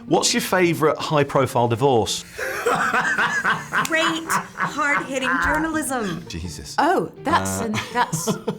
What's your favourite high-profile divorce? Great, hard-hitting journalism. Jesus. Oh, that's...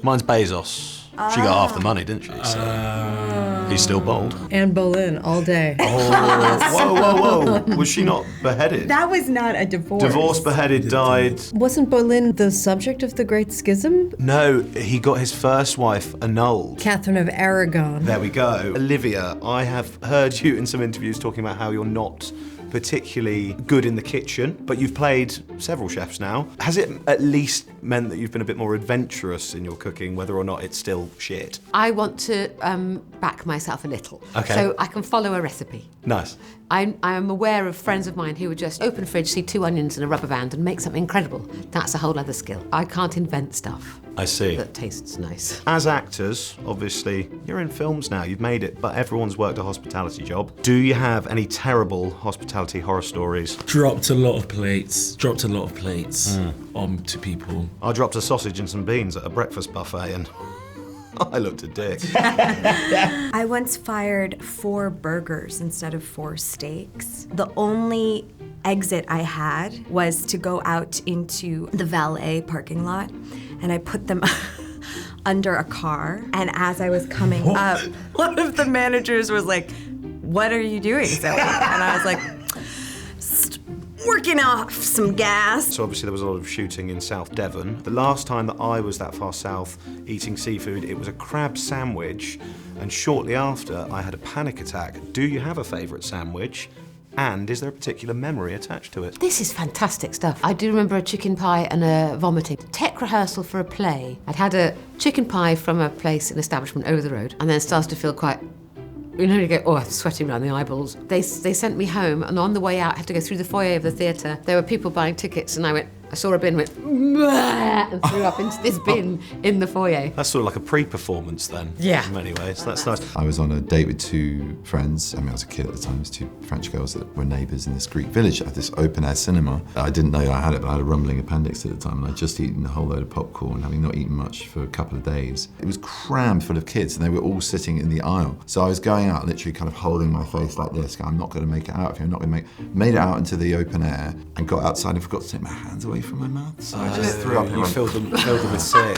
Mine's Bezos. She got half the money, didn't she? So he's still bold. Anne Boleyn, all day. Whoa. Was she not beheaded? That was not a divorce. Divorced, beheaded, died. Wasn't Boleyn the subject of the Great Schism? No, he got his first wife annulled. Catherine of Aragon. There we go. Olivia, I have heard you in some interviews talking about how you're not particularly good in the kitchen, but you've played several chefs now. Has it at least meant that you've been a bit more adventurous in your cooking, whether or not it's still shit? I want to back myself a little. Okay. So I can follow a recipe. Nice. I am aware of friends of mine who would just open a fridge, see 2 onions and a rubber band and make something incredible. That's a whole other skill. I can't invent stuff I see. that tastes nice. As actors, obviously, you're in films now, you've made it, but everyone's worked a hospitality job. Do you have any terrible hospitality horror stories? Dropped a lot of plates on to people. I dropped a sausage and some beans at a breakfast buffet and I looked a dick. I once fired 4 burgers instead of 4 steaks. The only exit I had was to go out into the valet parking lot, and I put them under a car. And as I was coming up, one of the managers was like, "What are you doing, Zoe?" And I was like, working off some gas. So obviously there was a lot of shooting in South Devon. The last time that I was that far south eating seafood, it was a crab sandwich, and shortly after I had a panic attack. Do you have a favourite sandwich? And is there a particular memory attached to it? This is fantastic stuff. I do remember a chicken pie and a vomiting. Tech rehearsal for a play. I'd had a chicken pie from a place, an establishment over the road, and then started to feel quite, you know, you go, oh, I'm sweating around the eyeballs. They sent me home, and on the way out, I had to go through the foyer of the theatre. There were people buying tickets, and I saw a bin, went, and threw up into this bin in the foyer. That's sort of like a pre-performance then, Yeah. in many ways. That's nice. I was on a date with 2 friends. I was a kid at the time. It was 2 French girls that were neighbours in this Greek village at this open-air cinema. I didn't know I had it, but I had a rumbling appendix at the time, and I'd just eaten a whole load of popcorn, having not eaten much for a couple of days. It was crammed full of kids, and they were all sitting in the aisle. So I was going out, literally kind of holding my face like this, going, I'm not going to make it out of here, I'm not going to made it out into the open air, and got outside and forgot to take my hands away from my mouth. So I just threw up and You filled them with sick.